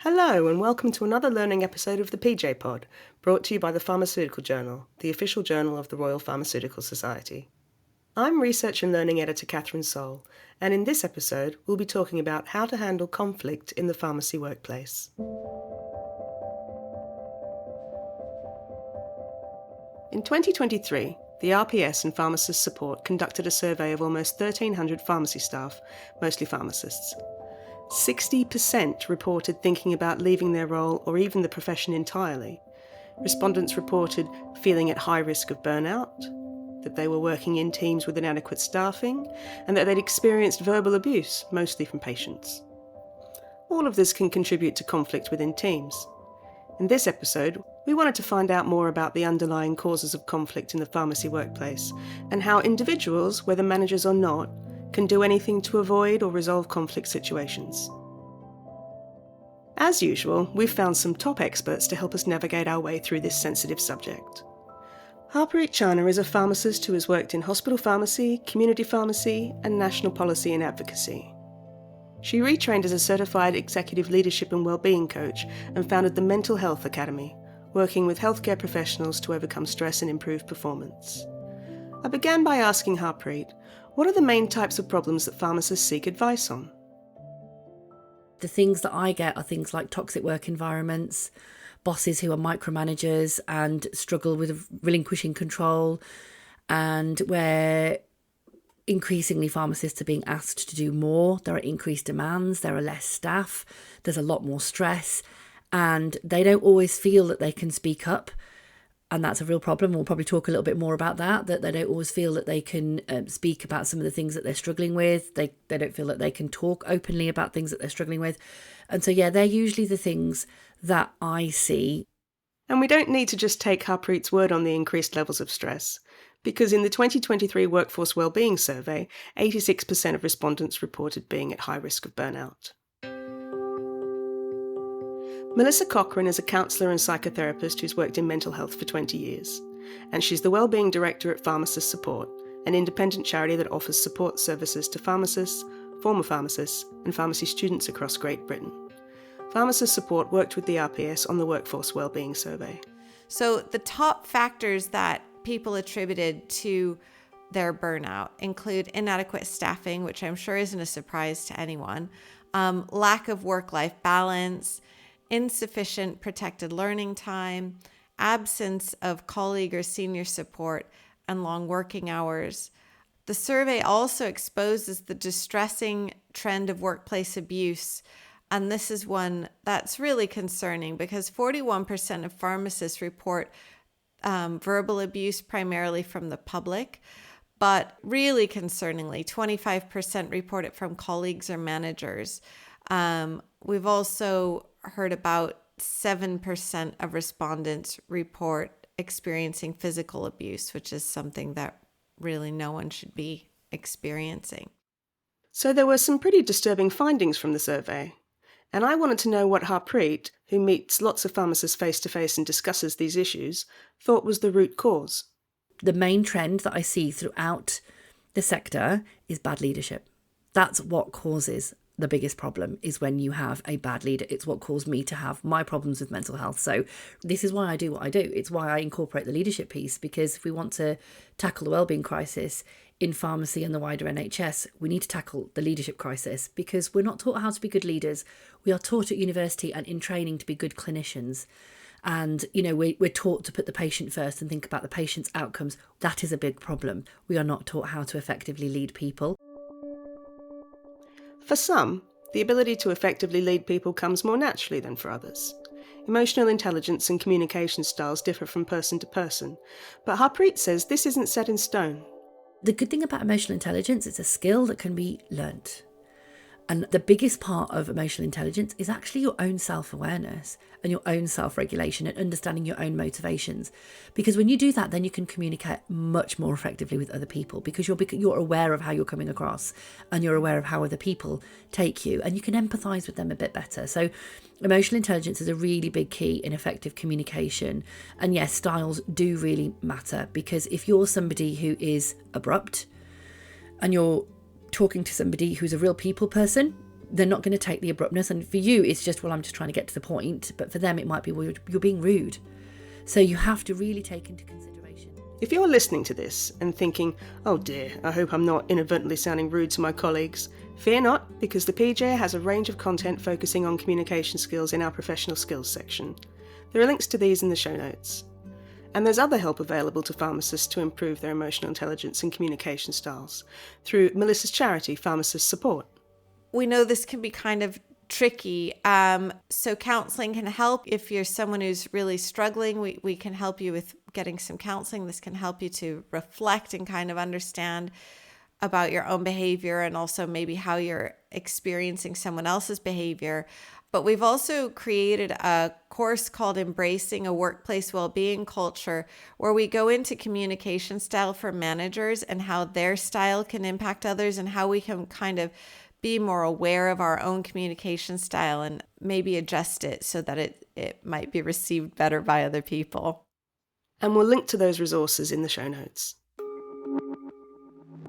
Hello and welcome to another learning episode of the PJ Pod, brought to you by the Pharmaceutical Journal, the official journal of the Royal Pharmaceutical Society. I'm Research and Learning Editor Catherine Soul, and in this episode we'll be talking about how to handle conflict in the pharmacy workplace. In 2023, the RPS and Pharmacist Support conducted a survey of almost 1,300 pharmacy staff, mostly pharmacists. 60% reported thinking about leaving their role or even the profession entirely. Respondents reported feeling at high risk of burnout, that they were working in teams with inadequate staffing, and that they'd experienced verbal abuse, mostly from patients. All of this can contribute to conflict within teams. In this episode, we wanted to find out more about the underlying causes of conflict in the pharmacy workplace and how individuals, whether managers or not, can do anything to avoid or resolve conflict situations. As usual, we've found some top experts to help us navigate our way through this sensitive subject. Harpreet Chana is a pharmacist who has worked in hospital pharmacy, community pharmacy, and national policy and advocacy. She retrained as a certified executive leadership and wellbeing coach and founded the Mental Health Academy, working with healthcare professionals to overcome stress and improve performance. I began by asking Harpreet, what are the main types of problems that pharmacists seek advice on? The things that I get are things like toxic work environments, bosses who are micromanagers and struggle with relinquishing control, and where increasingly pharmacists are being asked to do more. There are increased demands, there are less staff, there's a lot more stress, and they don't always feel that they can speak up. And that's a real problem. We'll probably talk a little bit more about that they don't always feel that they can speak about some of the things that they're struggling with. They don't feel that they can talk openly about things that they're struggling with. And so, they're usually the things that I see. And we don't need to just take Harpreet's word on the increased levels of stress, because in the 2023 Workforce Wellbeing Survey, 86% of respondents reported being at high risk of burnout. Melissa Cochran is a counsellor and psychotherapist who's worked in mental health for 20 years, and she's the Wellbeing Director at Pharmacist Support, an independent charity that offers support services to pharmacists, former pharmacists, and pharmacy students across Great Britain. Pharmacist Support worked with the RPS on the Workforce Wellbeing Survey. So the top factors that people attributed to their burnout include inadequate staffing, which I'm sure isn't a surprise to anyone, lack of work-life balance, insufficient protected learning time, absence of colleague or senior support, and long working hours. The survey also exposes the distressing trend of workplace abuse, and this is one that's really concerning because 41% of pharmacists report verbal abuse primarily from the public, but really concerningly, 25% report it from colleagues or managers. We've also heard about 7% of respondents report experiencing physical abuse, which is something that really no one should be experiencing. So there were some pretty disturbing findings from the survey. And I wanted to know what Harpreet, who meets lots of pharmacists face-to-face and discusses these issues, thought was the root cause. The main trend that I see throughout the sector is bad leadership. That's what causes the biggest problem, is when you have a bad leader. It's what caused me to have my problems with mental health. So this is why I do what I do. It's why I incorporate the leadership piece, because if we want to tackle the wellbeing crisis in pharmacy and the wider NHS, we need to tackle the leadership crisis, because we're not taught how to be good leaders. We are taught at university and in training to be good clinicians. And, we're taught to put the patient first and think about the patient's outcomes. That is a big problem. We are not taught how to effectively lead people. For some, the ability to effectively lead people comes more naturally than for others. Emotional intelligence and communication styles differ from person to person, but Harpreet says this isn't set in stone. The good thing about emotional intelligence, it's a skill that can be learnt. And the biggest part of emotional intelligence is actually your own self-awareness and your own self-regulation and understanding your own motivations. Because when you do that, then you can communicate much more effectively with other people, because you're aware of how you're coming across and you're aware of how other people take you, and you can empathise with them a bit better. So emotional intelligence is a really big key in effective communication. And yes, styles do really matter, because if you're somebody who is abrupt and you're talking to somebody who's a real people person, they're not going to take the abruptness. And for you, it's just, well, I'm just trying to get to the point. But for them, it might be, well, you're being rude. So you have to really take into consideration. If you're listening to this and thinking, oh dear, I hope I'm not inadvertently sounding rude to my colleagues, fear not, because the PJ has a range of content focusing on communication skills in our professional skills section. There are links to these in the show notes. And there's other help available to pharmacists to improve their emotional intelligence and communication styles through Melissa's charity, Pharmacist Support. We know this can be kind of tricky. So counseling can help. If you're someone who's really struggling, we can help you with getting some counseling. This can help you to reflect and kind of understand about your own behavior and also maybe how you're experiencing someone else's behavior. But we've also created a course called Embracing a Workplace Wellbeing Culture, where we go into communication style for managers and how their style can impact others and how we can kind of be more aware of our own communication style and maybe adjust it so that it might be received better by other people. And we'll link to those resources in the show notes.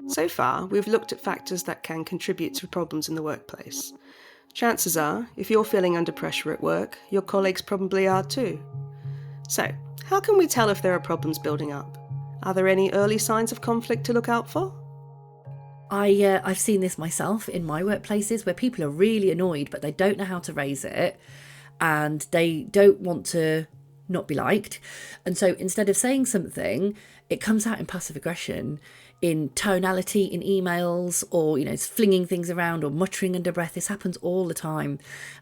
So far, we've looked at factors that can contribute to problems in the workplace. Chances are, if you're feeling under pressure at work, your colleagues probably are too. So, how can we tell if there are problems building up? Are there any early signs of conflict to look out for? I've seen this myself in my workplaces where people are really annoyed, but they don't know how to raise it and they don't want to not be liked. And so instead of saying something, it comes out in passive aggression, in tonality, in emails, or, flinging things around or muttering under breath. This happens all the time.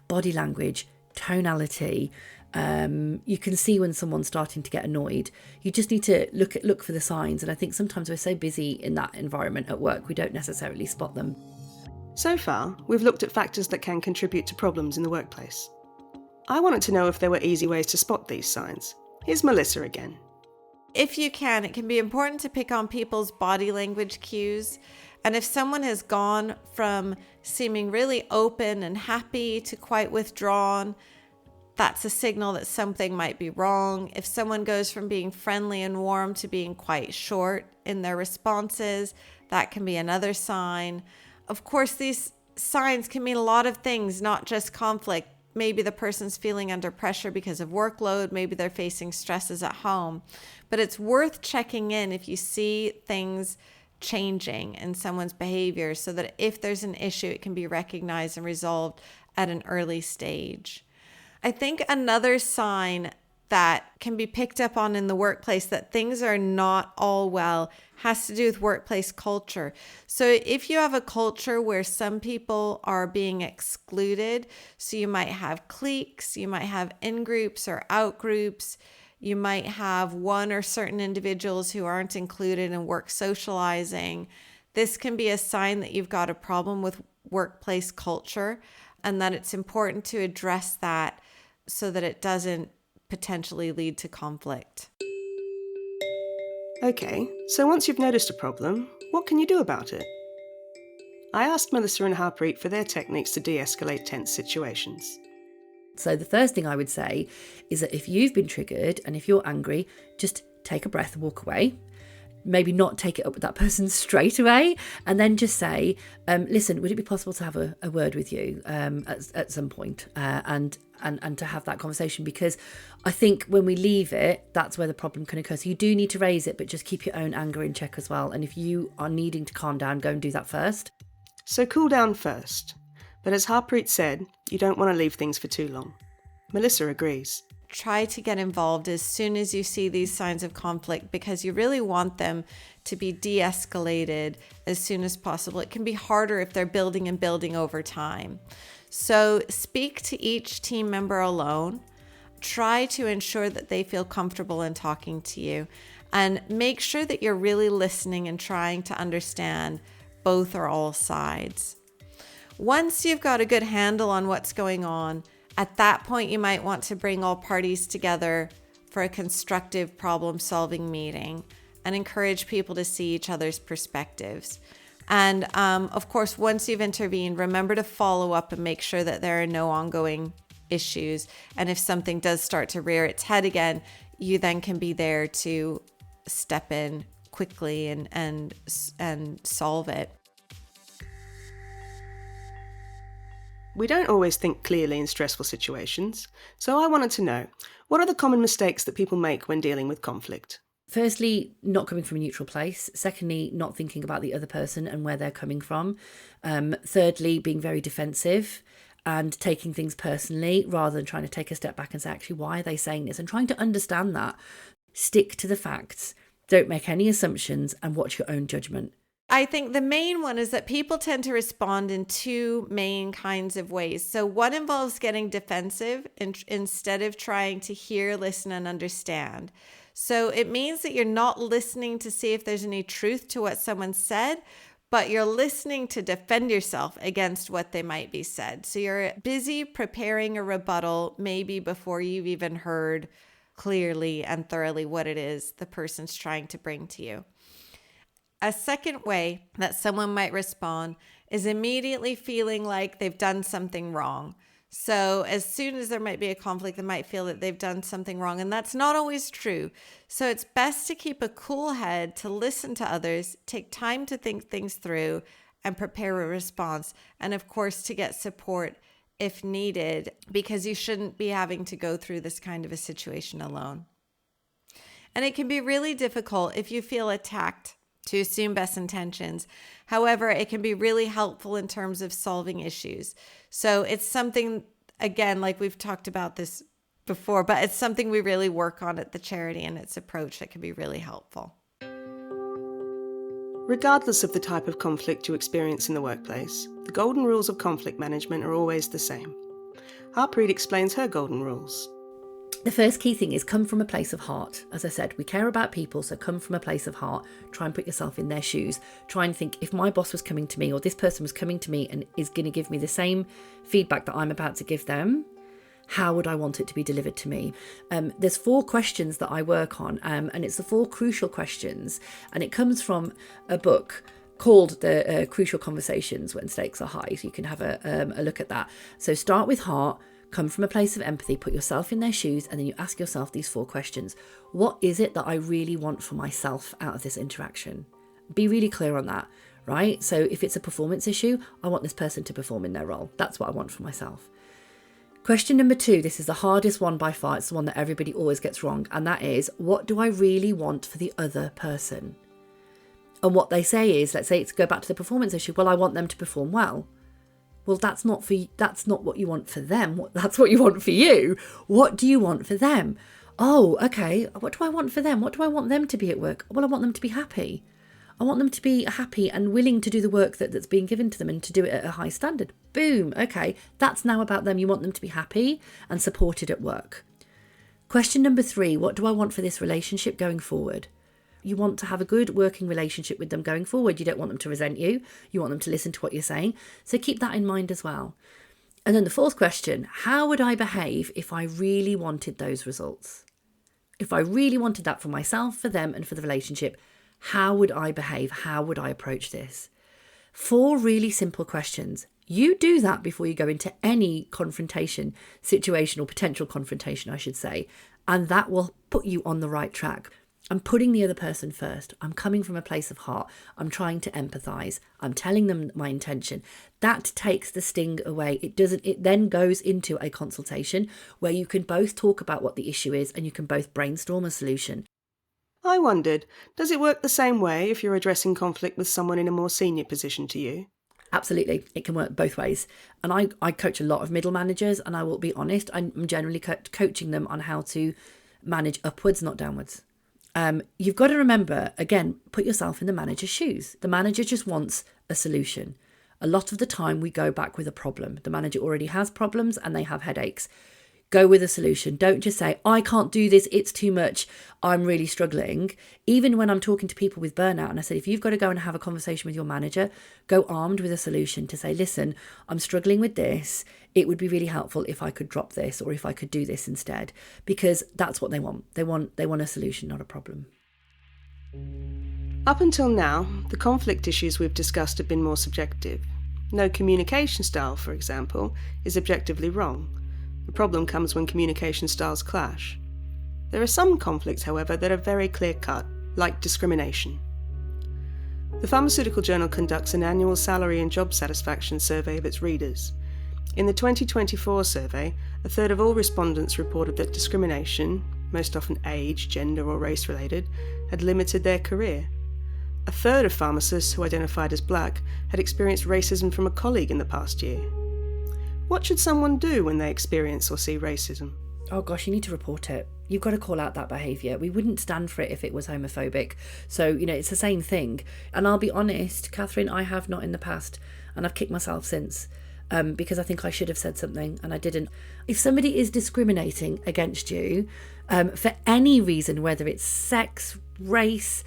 Body language, tonality. You can see when someone's starting to get annoyed. You just need to look for the signs. And I think sometimes we're so busy in that environment at work, we don't necessarily spot them. So far, we've looked at factors that can contribute to problems in the workplace. I wanted to know if there were easy ways to spot these signs. Here's Melissa again. If you can, it can be important to pick on people's body language cues. And if someone has gone from seeming really open and happy to quite withdrawn, that's a signal that something might be wrong. If someone goes from being friendly and warm to being quite short in their responses, that can be another sign. Of course, these signs can mean a lot of things, not just conflict. Maybe the person's feeling under pressure because of workload. Maybe they're facing stresses at home. But it's worth checking in if you see things changing in someone's behavior so that if there's an issue, it can be recognized and resolved at an early stage. I think another sign that can be picked up on in the workplace that things are not all well has to do with workplace culture. So if you have a culture where some people are being excluded, so you might have cliques, you might have in-groups or out-groups, you might have one or certain individuals who aren't included in work socializing, this can be a sign that you've got a problem with workplace culture and that it's important to address that so that it doesn't potentially lead to conflict. Okay, so once you've noticed a problem, what can you do about it? I asked Melissa and Harpreet for their techniques to de-escalate tense situations. So the first thing I would say is that if you've been triggered and if you're angry, just take a breath and walk away. Maybe not take it up with that person straight away, and then just say, listen, would it be possible to have a word with you at some point and to have that conversation? Because I think when we leave it, that's where the problem can occur. So you do need to raise it, but just keep your own anger in check as well. And if you are needing to calm down, go and do that first. So cool down first. But as Harpreet said, you don't want to leave things for too long. Melissa agrees. Try to get involved as soon as you see these signs of conflict because you really want them to be de-escalated as soon as possible. It can be harder if they're building and building over time. So speak to each team member alone. Try to ensure that they feel comfortable in talking to you and make sure that you're really listening and trying to understand both or all sides. Once you've got a good handle on what's going on, at that point, you might want to bring all parties together for a constructive problem-solving meeting and encourage people to see each other's perspectives. And of course, once you've intervened, remember to follow up and make sure that there are no ongoing issues. And if something does start to rear its head again, you then can be there to step in quickly and solve it. We don't always think clearly in stressful situations, so I wanted to know, what are the common mistakes that people make when dealing with conflict? Firstly, not coming from a neutral place. Secondly, not thinking about the other person and where they're coming from. Thirdly, being very defensive and taking things personally rather than trying to take a step back and say, actually, why are they saying this? And trying to understand that. Stick to the facts. Don't make any assumptions and watch your own judgment. I think the main one is that people tend to respond in two main kinds of ways. So one involves getting defensive instead of trying to hear, listen, and understand. So it means that you're not listening to see if there's any truth to what someone said, but you're listening to defend yourself against what they might be said. So you're busy preparing a rebuttal maybe before you've even heard clearly and thoroughly what it is the person's trying to bring to you. A second way that someone might respond is immediately feeling like they've done something wrong. So as soon as there might be a conflict, they might feel that they've done something wrong, and that's not always true. So it's best to keep a cool head, to listen to others, take time to think things through, and prepare a response. And of course, to get support if needed, because you shouldn't be having to go through this kind of a situation alone. And it can be really difficult if you feel attacked to assume best intentions. However, it can be really helpful in terms of solving issues. So it's something, again, like we've talked about this before, but it's something we really work on at the charity, and its approach that can be really helpful. Regardless of the type of conflict you experience in the workplace, the golden rules of conflict management are always the same. Harpreet explains her golden rules. The first key thing is come from a place of heart. As I said, we care about people, so come from a place of heart. Try and put yourself in their shoes. Try and think, if my boss was coming to me or this person was coming to me and is going to give me the same feedback that I'm about to give them, how would I want it to be delivered to me? There's 4 questions that I work on, and it's the 4 crucial questions. And it comes from a book called The Crucial Conversations When Stakes Are High. So you can have a look at that. So start with heart. Come from a place of empathy, put yourself in their shoes, and then you ask yourself these 4 questions. What is it that I really want for myself out of this interaction? Be really clear on that, right? So if it's a performance issue, I want this person to perform in their role. That's what I want for myself. Question number 2, this is the hardest one by far. It's the one that everybody always gets wrong. And that is, what do I really want for the other person? And what they say is, let's say it's go back to the performance issue. Well, I want them to perform well. Well, that's not what you want for them. That's what you want for you. What do you want for them? Oh, okay. What do I want for them? What do I want them to be at work? Well, I want them to be happy. I want them to be happy and willing to do the work that's being given to them and to do it at a high standard. Boom. Okay. That's now about them. You want them to be happy and supported at work. Question number 3, what do I want for this relationship going forward? You want to have a good working relationship with them going forward. You don't want them to resent you. You want them to listen to what you're saying. So keep that in mind as well. And then the 4th question, how would I behave if I really wanted those results? If I really wanted that for myself, for them, and for the relationship, how would I behave? How would I approach this? 4 really simple questions. You do that before you go into any confrontation situation, or potential confrontation, I should say, and that will put you on the right track. I'm putting the other person first. I'm coming from a place of heart. I'm trying to empathize. I'm telling them my intention. That takes the sting away. It then goes into a consultation where you can both talk about what the issue is and you can both brainstorm a solution. I wondered, does it work the same way if you're addressing conflict with someone in a more senior position to you? Absolutely. It can work both ways. And I coach a lot of middle managers, and I will be honest, I'm generally coaching them on how to manage upwards, not downwards. You've got to remember, again, put yourself in the manager's shoes. The manager just wants a solution. A lot of the time we go back with a problem. The manager already has problems and they have headaches. Go with a solution. Don't just say, I can't do this, it's too much, I'm really struggling. Even when I'm talking to people with burnout, and I said, if you've got to go and have a conversation with your manager, go armed with a solution to say, listen, I'm struggling with this. It would be really helpful if I could drop this or if I could do this instead, because that's what they want. They want a solution, not a problem. Up until now, the conflict issues we've discussed have been more subjective. No communication style, for example, is objectively wrong. The problem comes when communication styles clash. There are some conflicts, however, that are very clear-cut, like discrimination. The Pharmaceutical Journal conducts an annual salary and job satisfaction survey of its readers. In the 2024 survey, a third of all respondents reported that discrimination, most often age, gender or race related, had limited their career. A third of pharmacists who identified as black had experienced racism from a colleague in the past year. What should someone do when they experience or see racism? Oh gosh, you need to report it. You've got to call out that behaviour. We wouldn't stand for it if it was homophobic. So, it's the same thing. And I'll be honest, Catherine, I have not in the past, and I've kicked myself since, because I think I should have said something and I didn't. If somebody is discriminating against you for any reason, whether it's sex, race,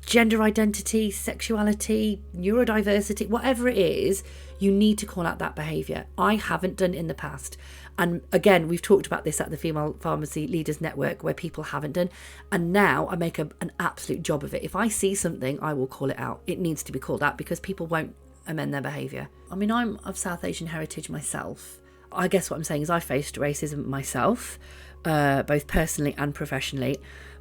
gender identity, sexuality, neurodiversity, whatever it is, you need to call out that behaviour. I haven't done in the past. And again, we've talked about this at the Female Pharmacy Leaders Network where people haven't done. And now I make an absolute job of it. If I see something, I will call it out. It needs to be called out because people won't amend their behaviour. I mean, I'm of South Asian heritage myself. I guess what I'm saying is I faced racism myself, both personally and professionally.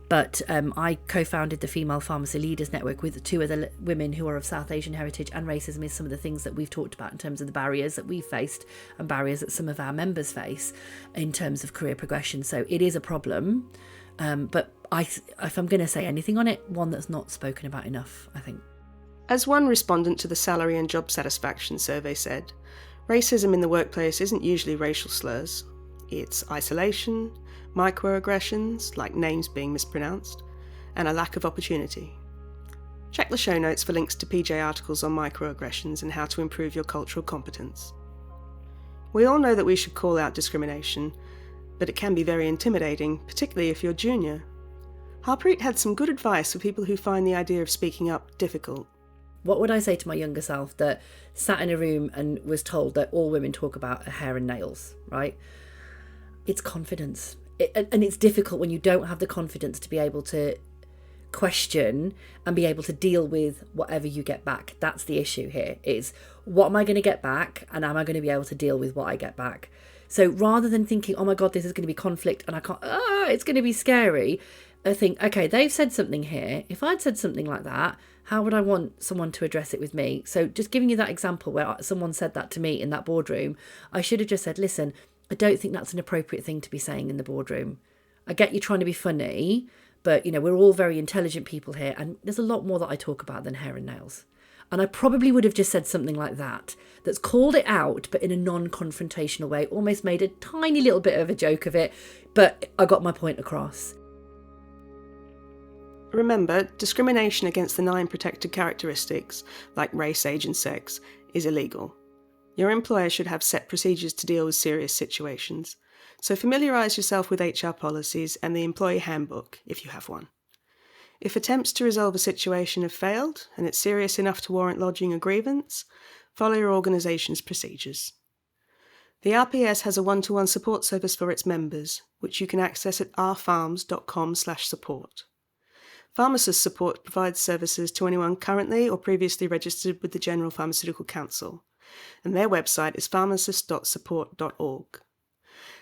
But I co-founded the Female Pharmacy Leaders Network with two other women who are of South Asian heritage, and racism is some of the things that we've talked about in terms of the barriers that we've faced and barriers that some of our members face in terms of career progression. So it is a problem, but if I'm going to say anything on it, one that's not spoken about enough, I think. As one respondent to the salary and job satisfaction survey said, racism in the workplace isn't usually racial slurs. It's isolation, microaggressions, like names being mispronounced, and a lack of opportunity. Check the show notes for links to PJ articles on microaggressions and how to improve your cultural competence. We all know that we should call out discrimination, but it can be very intimidating, particularly if you're junior. Harpreet had some good advice for people who find the idea of speaking up difficult. What would I say to my younger self that sat in a room and was told that all women talk about are hair and nails, right? It's confidence. And it's difficult when you don't have the confidence to be able to question and be able to deal with whatever you get back. That's the issue here, is what am I going to get back and am I going to be able to deal with what I get back? So rather than thinking, oh my God, this is going to be conflict and I can't, it's going to be scary, I think, okay, they've said something here. If I'd said something like that, how would I want someone to address it with me? So just giving you that example where someone said that to me in that boardroom, I should have just said, listen, I don't think that's an appropriate thing to be saying in the boardroom. I get you trying to be funny, but, we're all very intelligent people here, and there's a lot more that I talk about than hair and nails. And I probably would have just said something like that, that's called it out, but in a non-confrontational way, almost made a tiny little bit of a joke of it, but I got my point across. Remember, discrimination against the 9 protected characteristics, like race, age and sex, is illegal. Your employer should have set procedures to deal with serious situations, so familiarise yourself with HR policies and the employee handbook, if you have one. If attempts to resolve a situation have failed, and it's serious enough to warrant lodging a grievance, follow your organisation's procedures. The RPS has a one-to-one support service for its members, which you can access at rpharms.com/support. Pharmacist Support provides services to anyone currently or previously registered with the General Pharmaceutical Council, and their website is pharmacist.support.org.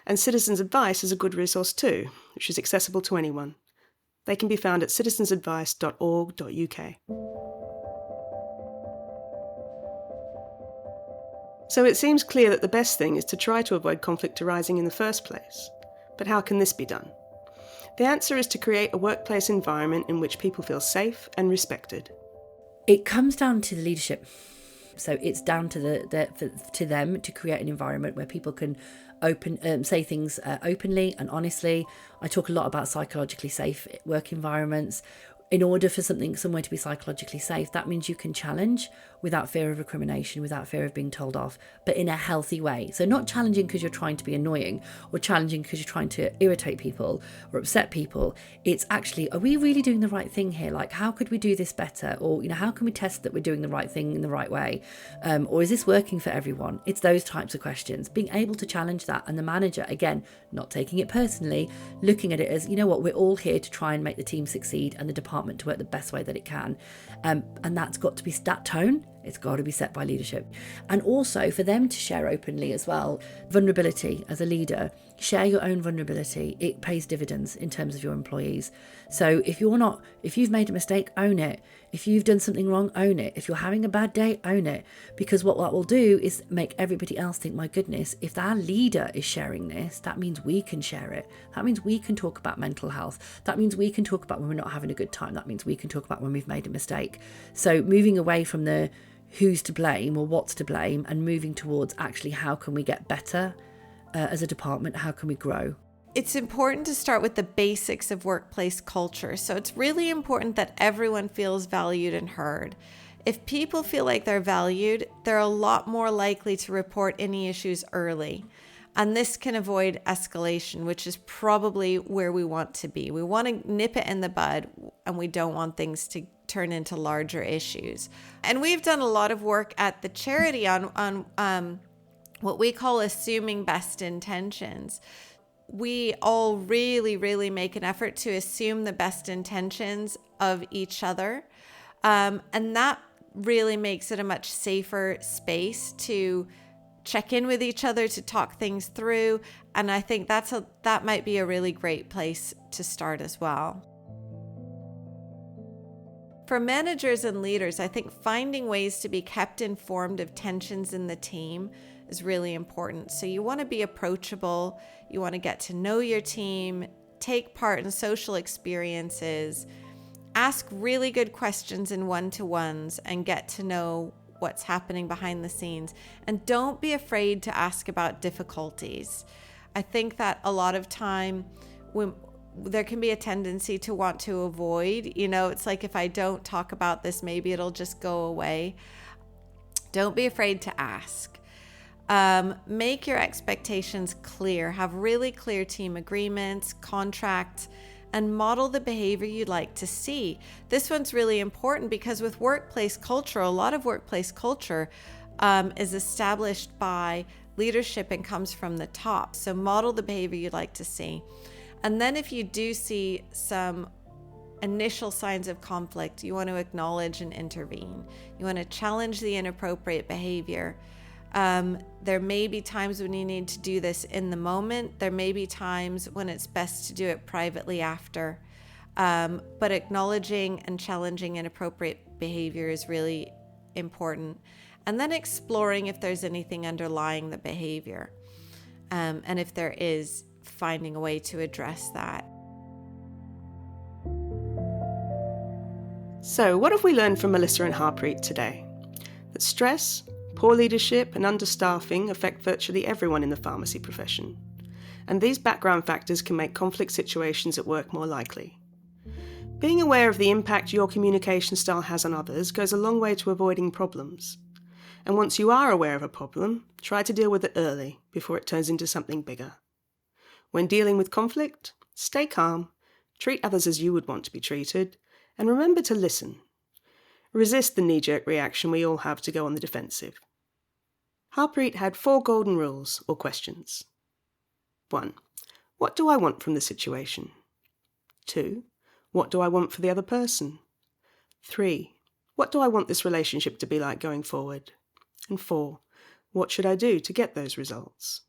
And Citizens Advice is a good resource too, which is accessible to anyone. They can be found at citizensadvice.org.uk. So it seems clear that the best thing is to try to avoid conflict arising in the first place. But how can this be done? The answer is to create a workplace environment in which people feel safe and respected. It comes down to the leadership. So it's down to to them to create an environment where people can say things openly and honestly. I talk a lot about psychologically safe work environments. In order for somewhere to be psychologically safe, that means you can challenge without fear of recrimination, without fear of being told off, but in a healthy way. So not challenging because you're trying to be annoying or challenging because you're trying to irritate people or upset people. It's actually, are we really doing the right thing here? Like, how could we do this better? Or, how can we test that we're doing the right thing in the right way? Or is this working for everyone? It's those types of questions. Being able to challenge that, and the manager, again, not taking it personally, looking at it as, we're all here to try and make the team succeed and the department to work the best way that it can. And that's got to be, that tone It's got to be set by leadership. And also for them to share openly as well. Vulnerability as a leader, share your own vulnerability. It pays dividends in terms of your employees. So if you've made a mistake, own it. If you've done something wrong, own it. If you're having a bad day, own it. Because what that will do is make everybody else think, my goodness, if our leader is sharing this, that means we can share it. That means we can talk about mental health. That means we can talk about when we're not having a good time. That means we can talk about when we've made a mistake. So moving away from the who's to blame or what's to blame and moving towards actually how can we get better as a department, how can we grow? It's important to start with the basics of workplace culture. So it's really important that everyone feels valued and heard. If people feel like they're valued, they're a lot more likely to report any issues early. And this can avoid escalation, which is probably where we want to be. We want to nip it in the bud, and we don't want things to turn into larger issues. And we've done a lot of work at the charity on what we call assuming best intentions. We all really, really make an effort to assume the best intentions of each other. And that really makes it a much safer space to check in with each other, to talk things through. And I think that might be a really great place to start as well. For managers and leaders, I think finding ways to be kept informed of tensions in the team is really important. So you want to be approachable, you want to get to know your team, take part in social experiences, ask really good questions in one-to-ones and get to know what's happening behind the scenes. And don't be afraid to ask about difficulties. I think that a lot of time when there can be a tendency to want to avoid, it's like, if I don't talk about this, maybe it'll just go away. Don't be afraid to ask. Make your expectations clear, have really clear team agreements, contracts, and model the behavior you'd like to see. This one's really important because with workplace culture, a lot of workplace culture is established by leadership and comes from the top. So model the behavior you'd like to see. And then if you do see some initial signs of conflict, you want to acknowledge and intervene. You want to challenge the inappropriate behavior. There may be times when you need to do this in the moment. There may be times when it's best to do it privately after. But acknowledging and challenging inappropriate behavior is really important. And then exploring if there's anything underlying the behavior. And if there is, finding a way to address that. So, what have we learned from Melissa and Harpreet today? That stress, poor leadership and understaffing affect virtually everyone in the pharmacy profession. And these background factors can make conflict situations at work more likely. Being aware of the impact your communication style has on others goes a long way to avoiding problems. And once you are aware of a problem, try to deal with it early before it turns into something bigger. When dealing with conflict, stay calm, treat others as you would want to be treated, and remember to listen. Resist the knee-jerk reaction we all have to go on the defensive. Harpreet had 4 golden rules or questions. 1. What do I want from the situation? 2. What do I want for the other person? 3. What do I want this relationship to be like going forward? And 4. What should I do to get those results?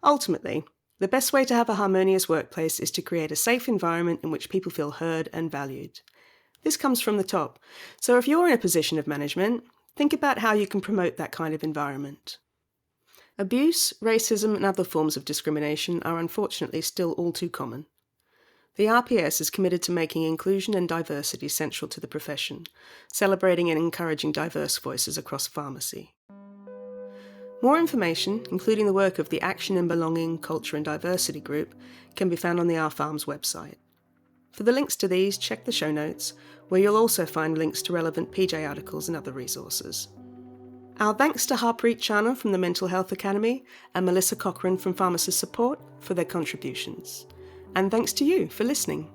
Ultimately, the best way to have a harmonious workplace is to create a safe environment in which people feel heard and valued. This comes from the top, so if you're in a position of management, think about how you can promote that kind of environment. Abuse, racism and other forms of discrimination are unfortunately still all too common. The RPS is committed to making inclusion and diversity central to the profession, celebrating and encouraging diverse voices across pharmacy. More information, including the work of the Action and Belonging, Culture and Diversity Group, can be found on the RPharms website. For the links to these, check the show notes, where you'll also find links to relevant PJ articles and other resources. Our thanks to Harpreet Chana from the Mental Health Academy and Melissa Cochran from Pharmacist Support for their contributions. And thanks to you for listening.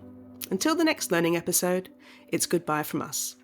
Until the next learning episode, it's goodbye from us.